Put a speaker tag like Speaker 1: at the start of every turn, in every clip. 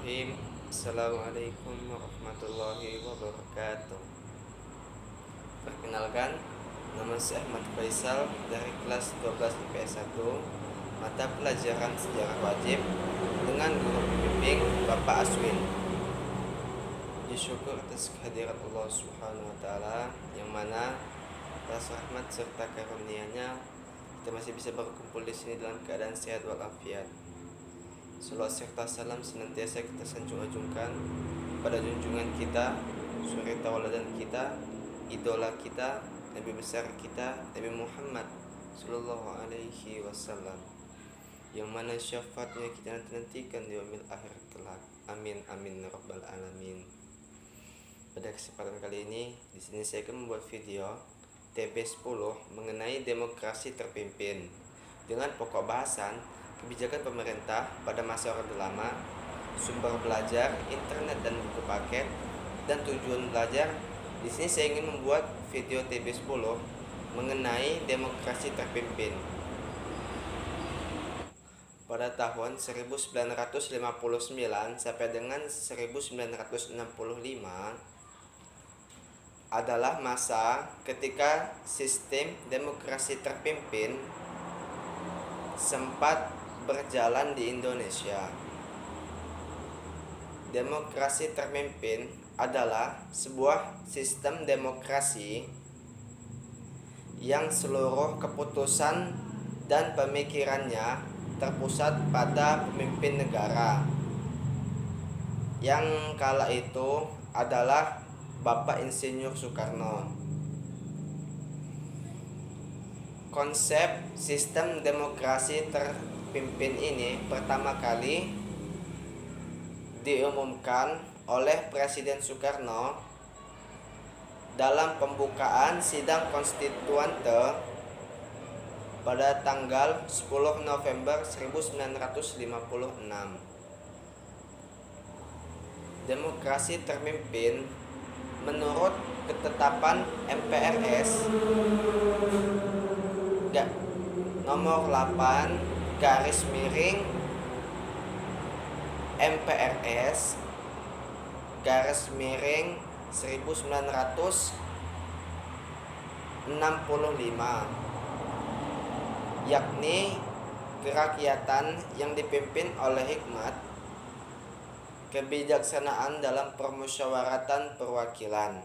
Speaker 1: Bismillahirrahmanirrahim. Assalamualaikum warahmatullahi wabarakatuh. Perkenalkan, nama saya Ahmad Faisal dari kelas 12 IPS 1, mata pelajaran sejarah wajib, dengan guru pembimbing Bapak Aswin. Disyukur atas kehadiran Allah Subhanahu wa taala, yang mana atas rahmat serta karunia-Nya kita masih bisa berkumpul di sini dalam keadaan sehat walafiat. Salawat serta salam senantiasa kita sanjung-ajungkan pada junjungan kita, suri tauladan kita, idola kita, Nabi besar kita, Nabi Muhammad Sallallahu Alaihi Wasallam, yang mana syafaatnya kita nantikan di yaumil akhir kelak. Amin amin rabbal alamin. Pada kesempatan kali ini, di sini saya akan membuat video TB10 mengenai demokrasi terpimpin dengan pokok bahasan kebijakan pemerintah pada masa Orde Lama, sumber belajar, internet dan buku paket, dan tujuan belajar. Di sini saya ingin membuat video TB10 mengenai demokrasi terpimpin. Pada tahun 1959 sampai dengan 1965 adalah masa ketika sistem demokrasi terpimpin sempat berjalan di Indonesia. Demokrasi terpimpin adalah sebuah sistem demokrasi yang seluruh keputusan dan pemikirannya terpusat pada pemimpin negara, yang kala itu adalah Bapak Insinyur Soekarno. Konsep sistem demokrasi terpimpin ini pertama kali diumumkan oleh Presiden Soekarno dalam pembukaan sidang konstituante pada tanggal 10 November 1956. Demokrasi terpimpin menurut ketetapan MPRS nomor 8 garis miring MPRS garis miring 1965, yakni kerakyatan yang dipimpin oleh hikmat, kebijaksanaan dalam permusyawaratan perwakilan,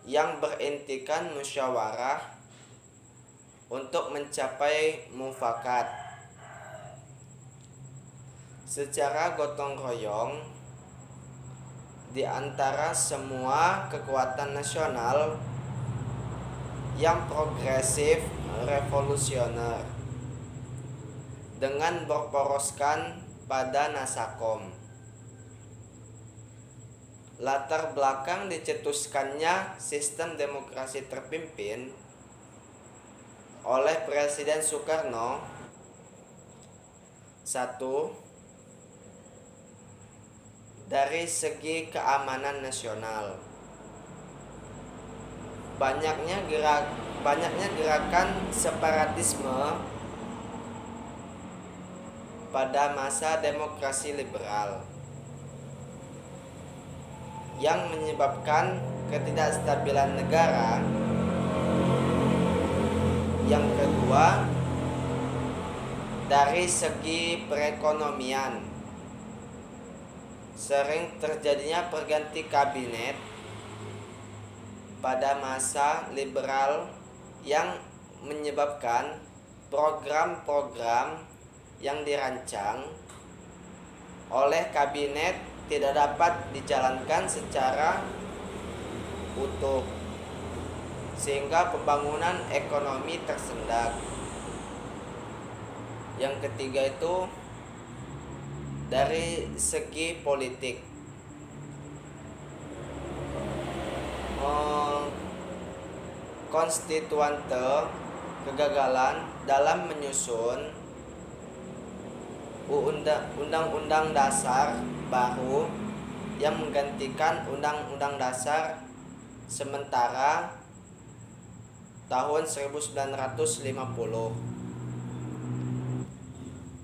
Speaker 1: yang berintikan musyawarah untuk mencapai mufakat secara gotong royong di antara semua kekuatan nasional yang progresif revolusioner, dengan berporoskan pada Nasakom. Latar belakang dicetuskannya sistem demokrasi terpimpin oleh Presiden Soekarno: 1. Dari segi keamanan nasional, banyaknya gerakan separatisme pada masa demokrasi liberal yang menyebabkan ketidakstabilan negara. Yang kedua, dari segi perekonomian, sering terjadinya perganti kabinet pada masa liberal yang menyebabkan program-program yang dirancang oleh kabinet tidak dapat dijalankan secara utuh, sehingga pembangunan ekonomi tersendat. Yang ketiga itu dari segi politik. Konstituante kegagalan dalam menyusun undang-undang dasar baru yang menggantikan undang-undang dasar sementara tahun 1950.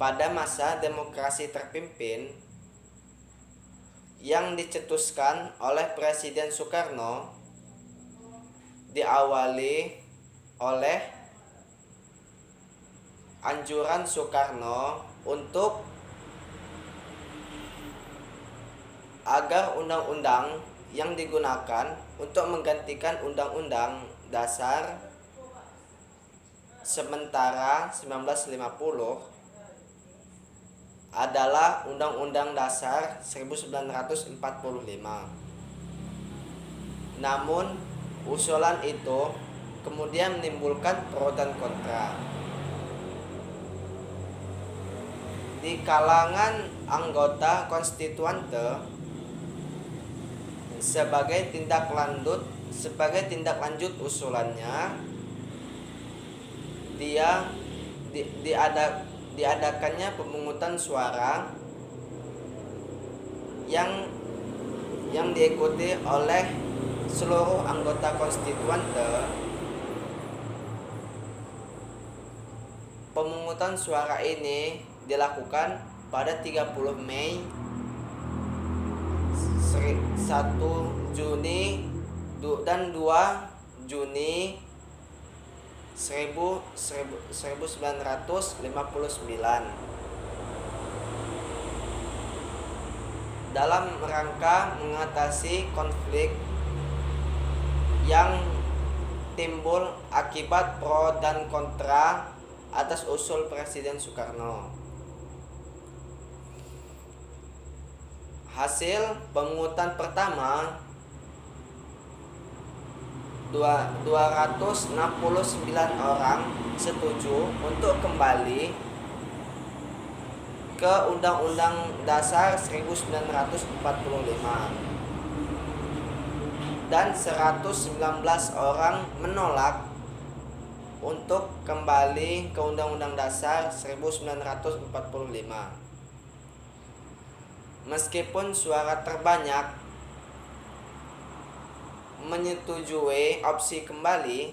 Speaker 1: pada masa demokrasi terpimpin yang dicetuskan oleh Presiden Soekarno diawali oleh anjuran Soekarno untuk agar undang-undang yang digunakan untuk menggantikan Undang-Undang Dasar sementara 1950 adalah Undang-Undang Dasar 1945. Namun, usulan itu kemudian menimbulkan pro dan kontra. Di kalangan anggota konstituante sebagai tindak lanjut usulannya, diadakannya pemungutan suara yang diikuti oleh seluruh anggota konstituante. Pemungutan suara ini dilakukan pada 30 Mei, 1 Juni dan 2 Juni 1959 dalam rangka mengatasi konflik yang timbul akibat pro dan kontra atas usul Presiden Soekarno. Hasil pemungutan pertama, 269 orang setuju untuk kembali ke Undang-Undang Dasar 1945 dan 119 orang menolak untuk kembali ke Undang-Undang Dasar 1945. Meskipun suara terbanyak menyetujui opsi kembali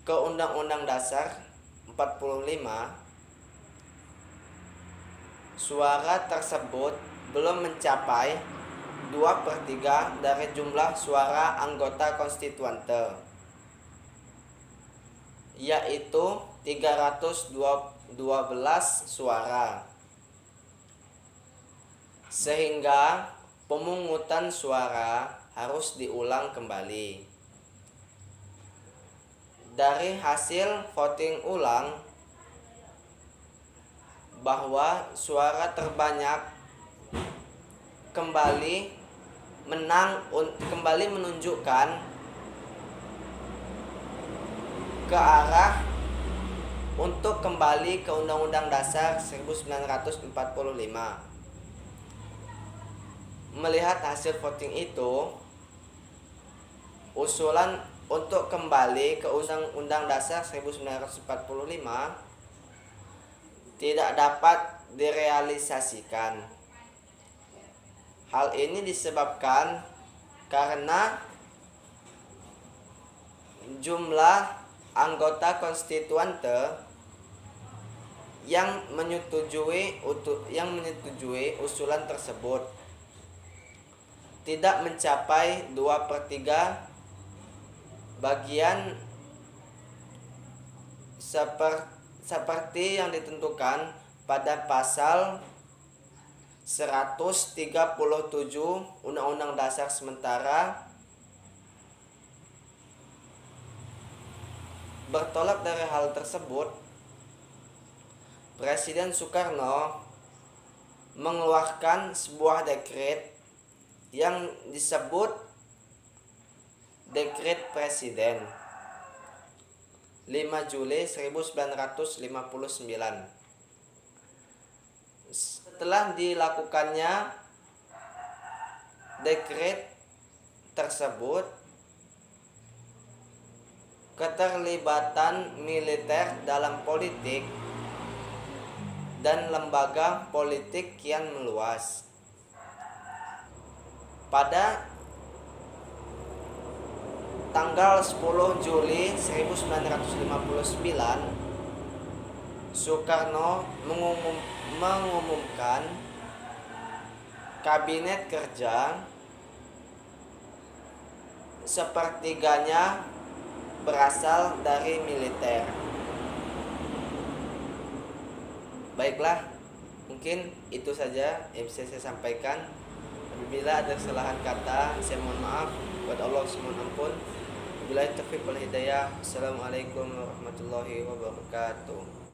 Speaker 1: ke Undang-Undang Dasar 45, suara tersebut belum mencapai 2/3 dari jumlah suara anggota konstituante, yaitu 312 suara. Sehingga pemungutan suara harus diulang kembali. Dari hasil voting ulang bahwa suara terbanyak kembali menunjukkan ke arah untuk kembali ke Undang-Undang Dasar 1945. Melihat hasil voting itu, usulan untuk kembali ke Undang-Undang Dasar 1945 tidak dapat direalisasikan. Hal ini disebabkan karena jumlah anggota konstituante yang menyetujui usulan tersebut tidak mencapai 2/3 bagian seperti yang ditentukan pada pasal 137 Undang-Undang Dasar sementara. Bertolak dari hal tersebut, Presiden Soekarno mengeluarkan sebuah dekret yang disebut Dekret Presiden 5 Juli 1959. Setelah dilakukannya dekret tersebut, keterlibatan militer dalam politik dan lembaga politik kian meluas. Pada tanggal 10 Juli 1959, Soekarno mengumumkan kabinet kerja sepertiganya berasal dari militer. Baiklah, mungkin itu saja yang bisa saya sampaikan. Apabila ada kesalahan kata, saya mohon maaf. Kepada Allah mohon ampun. Wabillahi taufiq wal hidayah. Assalamualaikum warahmatullahi wabarakatuh.